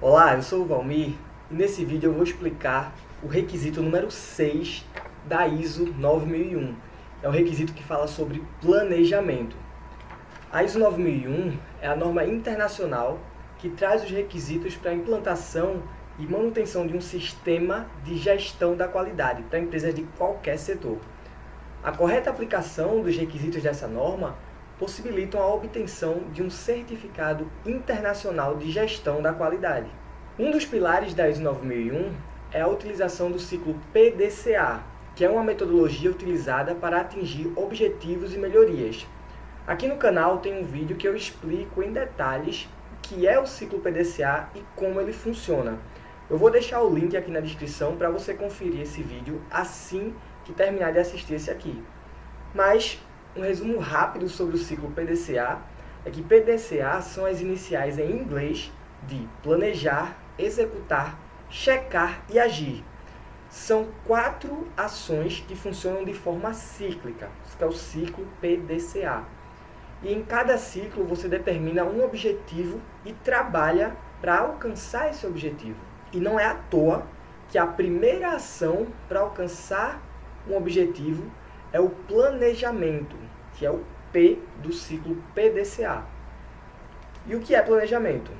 Olá, eu sou o Valmir e nesse vídeo eu vou explicar o requisito número 6 da ISO 9001. É um requisito que fala sobre planejamento. A ISO 9001 é a norma internacional que traz os requisitos para a implantação e manutenção de um sistema de gestão da qualidade para empresas de qualquer setor. A correta aplicação dos requisitos dessa norma possibilitam a obtenção de um certificado internacional de gestão da qualidade. Um dos pilares da ISO 9001 é a utilização do ciclo PDCA, que é uma metodologia utilizada para atingir objetivos e melhorias. Aqui no canal tem um vídeo que eu explico em detalhes o que é o ciclo PDCA e como ele funciona. Eu vou deixar o link aqui na descrição para você conferir esse vídeo assim que terminar de assistir esse aqui. Mas um resumo rápido sobre o ciclo PDCA é que PDCA são as iniciais em inglês de planejar, executar, checar e agir. São 4 ações que funcionam de forma cíclica, isso que é o ciclo PDCA. E em cada ciclo você determina um objetivo e trabalha para alcançar esse objetivo. E não é à toa que a primeira ação para alcançar um objetivo é o planejamento, que é o P do ciclo PDCA. E o que é planejamento?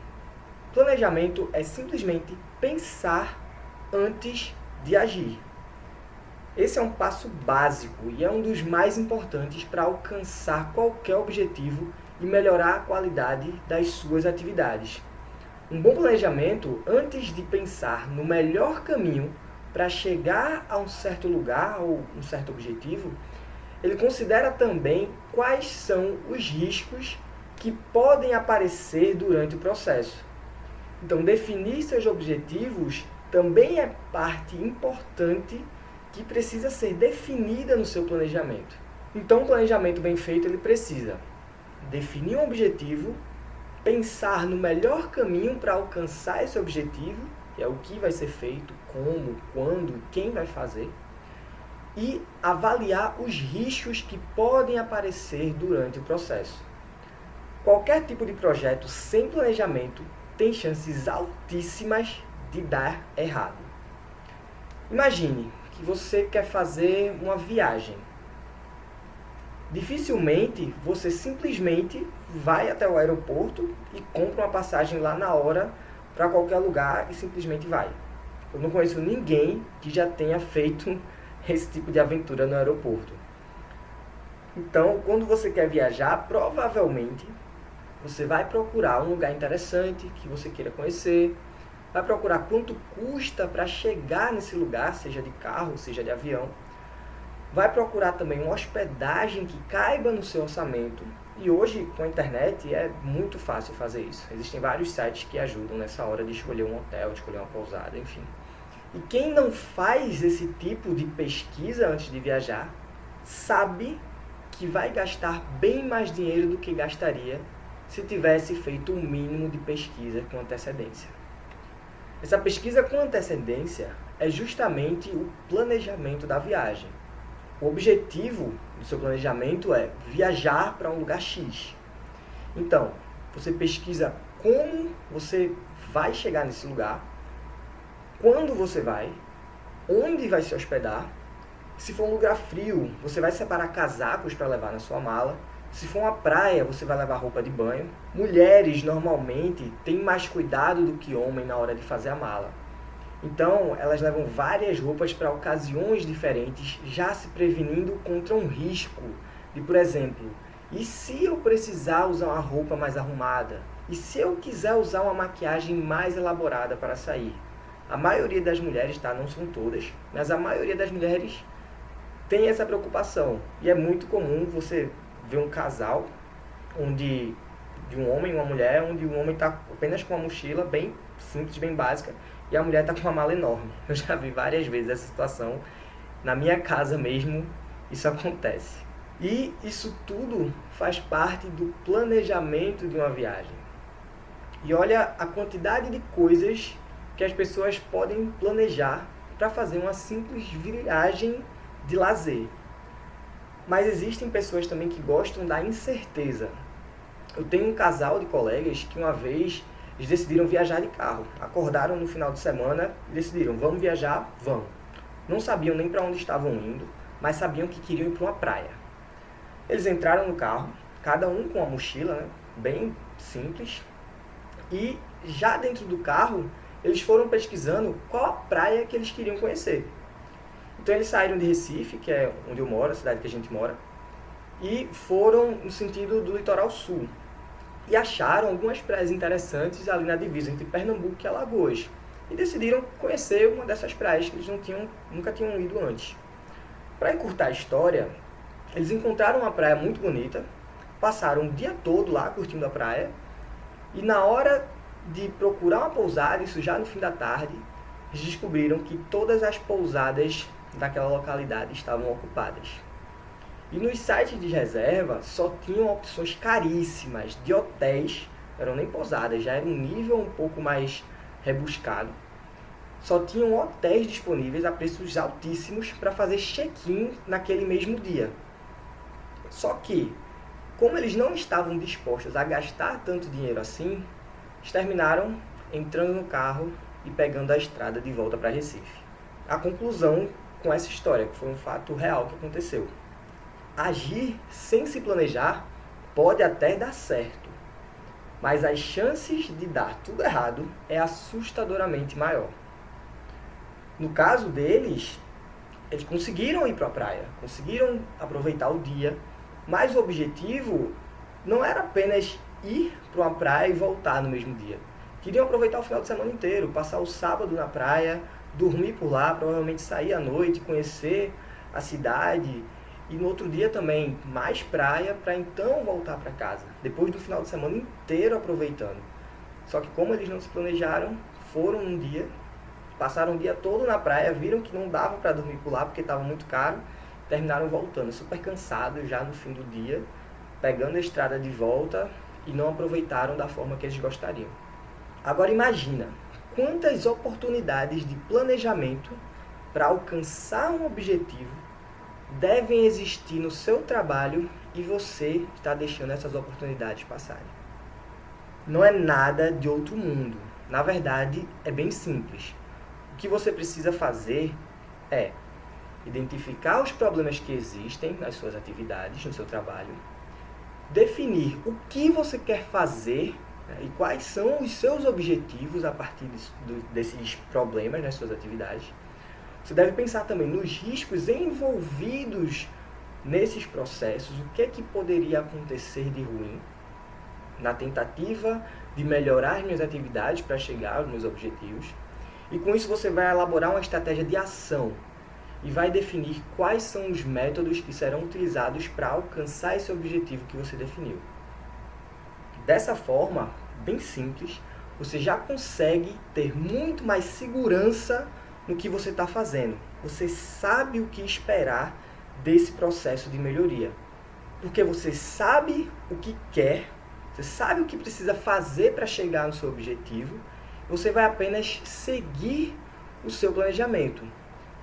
Planejamento é simplesmente pensar antes de agir. Esse é um passo básico e é um dos mais importantes para alcançar qualquer objetivo e melhorar a qualidade das suas atividades. Um bom planejamento, antes de pensar no melhor caminho para chegar a um certo lugar ou um certo objetivo, ele considera também quais são os riscos que podem aparecer durante o processo. Então, definir seus objetivos também é parte importante que precisa ser definida no seu planejamento. Então, um planejamento bem feito, ele precisa definir um objetivo, pensar no melhor caminho para alcançar esse objetivo, que é o que vai ser feito, como, quando, quem vai fazer, e avaliar os riscos que podem aparecer durante o processo. Qualquer tipo de projeto sem planejamento tem chances altíssimas de dar errado. Imagine que você quer fazer uma viagem. Dificilmente você simplesmente vai até o aeroporto e compra uma passagem lá na hora para qualquer lugar e simplesmente vai. Eu não conheço ninguém que já tenha feito esse tipo de aventura no aeroporto. Então, quando você quer viajar, provavelmente você vai procurar um lugar interessante que você queira conhecer, vai procurar quanto custa para chegar nesse lugar, seja de carro, seja de avião. Vai procurar também uma hospedagem que caiba no seu orçamento. E hoje, com a internet, é muito fácil fazer isso. Existem vários sites que ajudam nessa hora de escolher um hotel, de escolher uma pousada, enfim. E quem não faz esse tipo de pesquisa antes de viajar, sabe que vai gastar bem mais dinheiro do que gastaria se tivesse feito um mínimo de pesquisa com antecedência. Essa pesquisa com antecedência é justamente o planejamento da viagem. O objetivo do seu planejamento é viajar para um lugar X. Então, você pesquisa como você vai chegar nesse lugar, quando você vai, onde vai se hospedar. Se for um lugar frio, você vai separar casacos para levar na sua mala. Se for uma praia, você vai levar roupa de banho. Mulheres, normalmente, têm mais cuidado do que homem na hora de fazer a mala. Então, elas levam várias roupas para ocasiões diferentes, já se prevenindo contra um risco de, por exemplo, e se eu precisar usar uma roupa mais arrumada? E se eu quiser usar uma maquiagem mais elaborada para sair? A maioria das mulheres, não são todas, mas a maioria das mulheres tem essa preocupação. E é muito comum você ver um casal de um homem e uma mulher, onde o homem está apenas com uma mochila bem simples, bem básica, e a mulher está com uma mala enorme. Eu já vi várias vezes essa situação. Na minha casa mesmo, isso acontece. E isso tudo faz parte do planejamento de uma viagem. E olha a quantidade de coisas que as pessoas podem planejar para fazer uma simples viagem de lazer. Mas existem pessoas também que gostam da incerteza. Eu tenho um casal de colegas que uma vez Eles decidiram viajar de carro. Acordaram no final de semana e decidiram, vamos viajar? Vamos. Não sabiam nem para onde estavam indo, mas sabiam que queriam ir para uma praia. Eles entraram no carro, cada um com uma mochila, né, bem simples, e já dentro do carro, eles foram pesquisando qual a praia que eles queriam conhecer. Então eles saíram de Recife, que é onde eu moro, a cidade que a gente mora, e foram no sentido do litoral sul. E acharam algumas praias interessantes ali na divisa entre Pernambuco e Alagoas. E decidiram conhecer uma dessas praias que eles nunca tinham ido antes. Para encurtar a história, eles encontraram uma praia muito bonita, passaram o dia todo lá curtindo a praia, e na hora de procurar uma pousada, isso já no fim da tarde, eles descobriram que todas as pousadas daquela localidade estavam ocupadas. E nos sites de reserva só tinham opções caríssimas de hotéis, não eram nem pousadas, já era um nível um pouco mais rebuscado. Só tinham hotéis disponíveis a preços altíssimos para fazer check-in naquele mesmo dia. Só que, como eles não estavam dispostos a gastar tanto dinheiro assim, eles terminaram entrando no carro e pegando a estrada de volta para Recife. A conclusão com essa história, que foi um fato real que aconteceu. Agir sem se planejar pode até dar certo, mas as chances de dar tudo errado é assustadoramente maior. No caso deles, eles conseguiram ir para a praia, conseguiram aproveitar o dia, mas o objetivo não era apenas ir para uma praia e voltar no mesmo dia. Queriam aproveitar o final de semana inteiro, passar o sábado na praia, dormir por lá, provavelmente sair à noite, conhecer a cidade. E no outro dia também, mais praia, para então voltar para casa. Depois do final de semana inteiro aproveitando. Só que como eles não se planejaram, foram um dia, passaram o dia todo na praia, viram que não dava para dormir por lá porque estava muito caro, terminaram voltando super cansados já no fim do dia, pegando a estrada de volta e não aproveitaram da forma que eles gostariam. Agora imagina, quantas oportunidades de planejamento para alcançar um objetivo devem existir no seu trabalho e você está deixando essas oportunidades passarem. Não é nada de outro mundo. Na verdade, é bem simples. O que você precisa fazer é identificar os problemas que existem nas suas atividades, no seu trabalho, definir o que você quer fazer, né, e quais são os seus objetivos a partir desses problemas nas suas atividades. Você deve pensar também nos riscos envolvidos nesses processos, o que é que poderia acontecer de ruim na tentativa de melhorar as minhas atividades para chegar aos meus objetivos. E com isso você vai elaborar uma estratégia de ação e vai definir quais são os métodos que serão utilizados para alcançar esse objetivo que você definiu. Dessa forma, bem simples, você já consegue ter muito mais segurança no que você está fazendo. Você sabe o que esperar desse processo de melhoria. Porque você sabe o que quer, você sabe o que precisa fazer para chegar no seu objetivo, você vai apenas seguir o seu planejamento.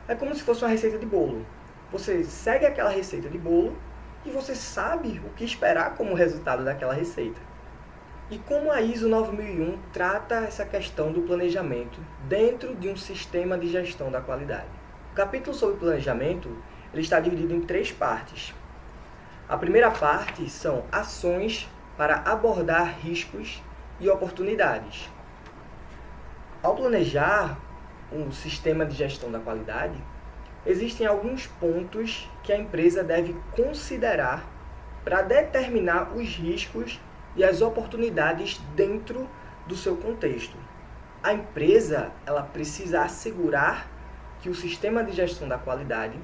É como se fosse uma receita de bolo. Você segue aquela receita de bolo e você sabe o que esperar como resultado daquela receita. E como a ISO 9001 trata essa questão do planejamento dentro de um sistema de gestão da qualidade? O capítulo sobre planejamento ele está dividido em 3 partes. A primeira parte são ações para abordar riscos e oportunidades. Ao planejar um sistema de gestão da qualidade, existem alguns pontos que a empresa deve considerar para determinar os riscos e as oportunidades dentro do seu contexto. A empresa ela precisa assegurar que o sistema de gestão da qualidade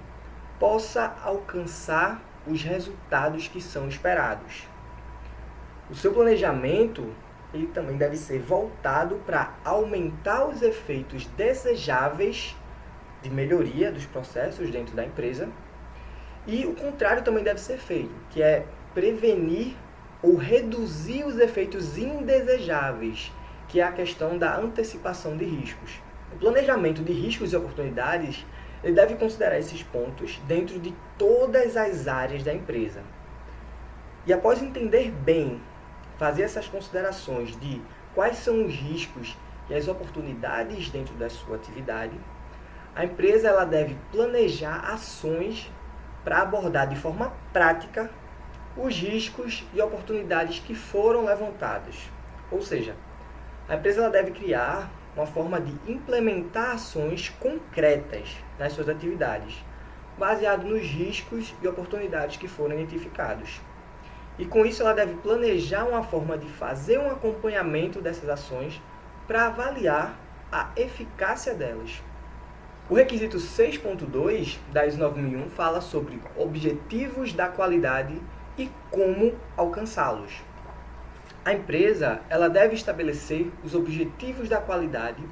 possa alcançar os resultados que são esperados. O seu planejamento ele também deve ser voltado para aumentar os efeitos desejáveis de melhoria dos processos dentro da empresa, e o contrário também deve ser feito, que é prevenir ou reduzir os efeitos indesejáveis, que é a questão da antecipação de riscos. O planejamento de riscos e oportunidades ele deve considerar esses pontos dentro de todas as áreas da empresa. E após entender bem, fazer essas considerações de quais são os riscos e as oportunidades dentro da sua atividade, a empresa ela deve planejar ações para abordar de forma prática os riscos e oportunidades que foram levantados. Ou seja, a empresa ela deve criar uma forma de implementar ações concretas nas suas atividades, baseado nos riscos e oportunidades que foram identificados. E com isso ela deve planejar uma forma de fazer um acompanhamento dessas ações para avaliar a eficácia delas. O requisito 6.2 da ISO 9001 fala sobre objetivos da qualidade e como alcançá-los. A empresa ela deve estabelecer os objetivos da qualidade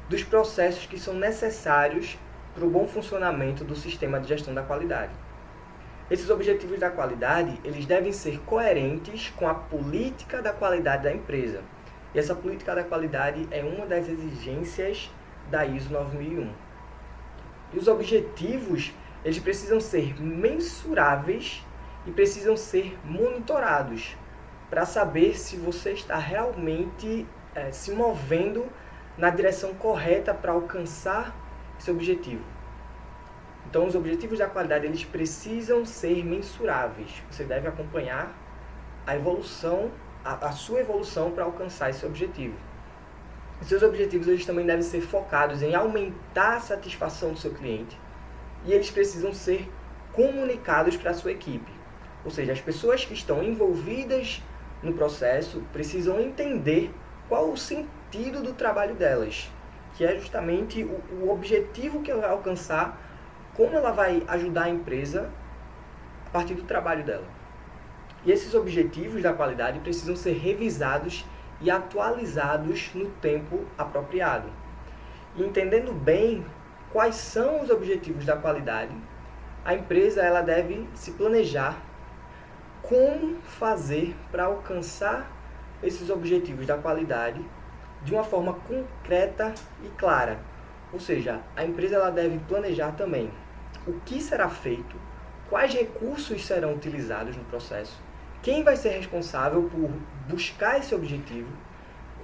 dos processos que são necessários para o bom funcionamento do sistema de gestão da qualidade. Esses objetivos da qualidade eles devem ser coerentes com a política da qualidade da empresa. E essa política da qualidade é uma das exigências da ISO 9001. E os objetivos eles precisam ser mensuráveis e precisam ser monitorados para saber se você está realmente se movendo na direção correta para alcançar esse objetivo. Então, os objetivos da qualidade eles precisam ser mensuráveis. Você deve acompanhar a evolução, a sua evolução para alcançar esse objetivo. Os seus objetivos eles também devem ser focados em aumentar a satisfação do seu cliente e eles precisam ser comunicados para a sua equipe. Ou seja, as pessoas que estão envolvidas no processo precisam entender qual o sentido do trabalho delas, que é justamente o objetivo que ela vai alcançar, como ela vai ajudar a empresa a partir do trabalho dela. E esses objetivos da qualidade precisam ser revisados e atualizados no tempo apropriado. E entendendo bem quais são os objetivos da qualidade, a empresa ela deve se planejar como fazer para alcançar esses objetivos da qualidade de uma forma concreta e clara. Ou seja, a empresa ela deve planejar também o que será feito, quais recursos serão utilizados no processo, quem vai ser responsável por buscar esse objetivo,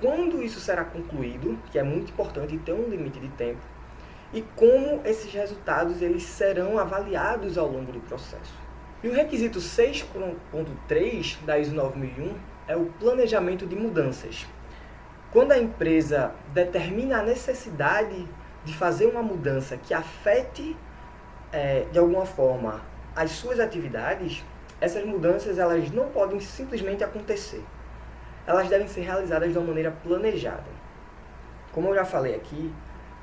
quando isso será concluído, que é muito importante ter um limite de tempo, e como esses resultados eles serão avaliados ao longo do processo. E o requisito 6.3 da ISO 9001 é o planejamento de mudanças. Quando a empresa determina a necessidade de fazer uma mudança que afete de alguma forma as suas atividades, essas mudanças elas não podem simplesmente acontecer. Elas devem ser realizadas de uma maneira planejada. Como eu já falei aqui,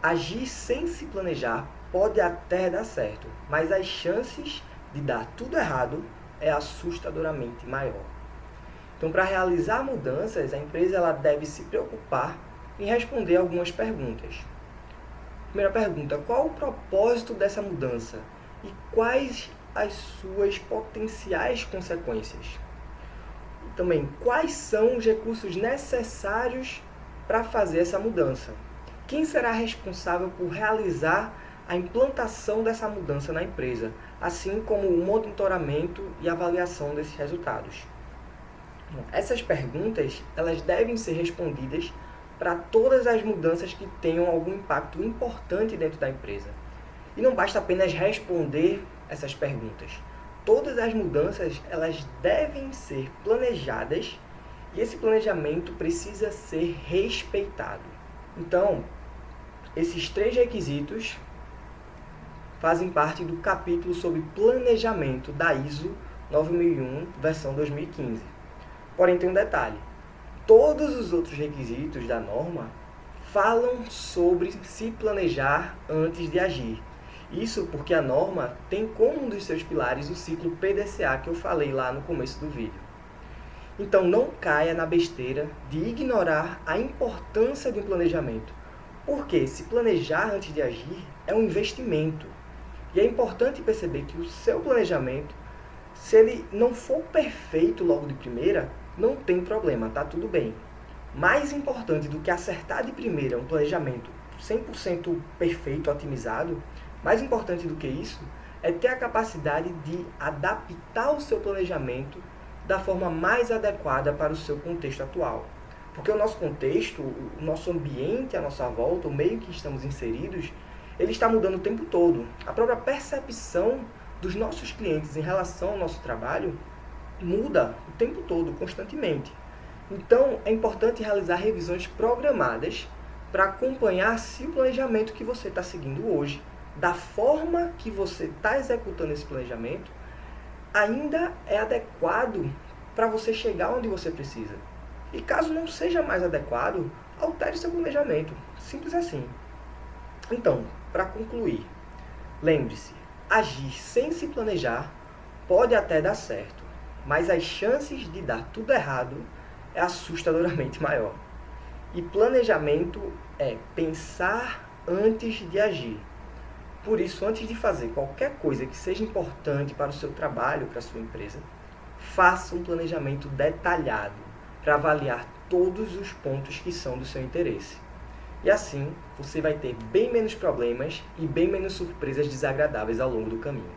agir sem se planejar pode até dar certo, mas as chances de dar tudo errado é assustadoramente maior. Então, para realizar mudanças, a empresa ela deve se preocupar em responder algumas perguntas. Primeira pergunta: qual o propósito dessa mudança e quais as suas potenciais consequências? Também, quais são os recursos necessários para fazer essa mudança? Quem será responsável por realizar a implantação dessa mudança na empresa, assim como o monitoramento e avaliação desses resultados? Essas perguntas elas devem ser respondidas para todas as mudanças que tenham algum impacto importante dentro da empresa. E não basta apenas responder essas perguntas. Todas as mudanças elas devem ser planejadas e esse planejamento precisa ser respeitado. Então, esses 3 requisitos fazem parte do capítulo sobre planejamento da ISO 9001, versão 2015. Porém, tem um detalhe. Todos os outros requisitos da norma falam sobre se planejar antes de agir. Isso porque a norma tem como um dos seus pilares o ciclo PDCA que eu falei lá no começo do vídeo. Então, não caia na besteira de ignorar a importância de um planejamento. Porque se planejar antes de agir é um investimento. E é importante perceber que o seu planejamento, se ele não for perfeito logo de primeira, não tem problema, tá tudo bem. Mais importante do que acertar de primeira um planejamento 100% perfeito, otimizado, mais importante do que isso é ter a capacidade de adaptar o seu planejamento da forma mais adequada para o seu contexto atual. Porque o nosso contexto, o nosso ambiente à nossa volta, o meio que estamos inseridos, ele está mudando o tempo todo. A própria percepção dos nossos clientes em relação ao nosso trabalho muda o tempo todo, constantemente. Então, é importante realizar revisões programadas para acompanhar se o planejamento que você está seguindo hoje, da forma que você está executando esse planejamento, ainda é adequado para você chegar onde você precisa. E caso não seja mais adequado, altere seu planejamento. Simples assim. Então, para concluir, lembre-se, agir sem se planejar pode até dar certo, mas as chances de dar tudo errado é assustadoramente maior. E planejamento é pensar antes de agir. Por isso, antes de fazer qualquer coisa que seja importante para o seu trabalho, para a sua empresa, faça um planejamento detalhado para avaliar todos os pontos que são do seu interesse. E assim, você vai ter bem menos problemas e bem menos surpresas desagradáveis ao longo do caminho.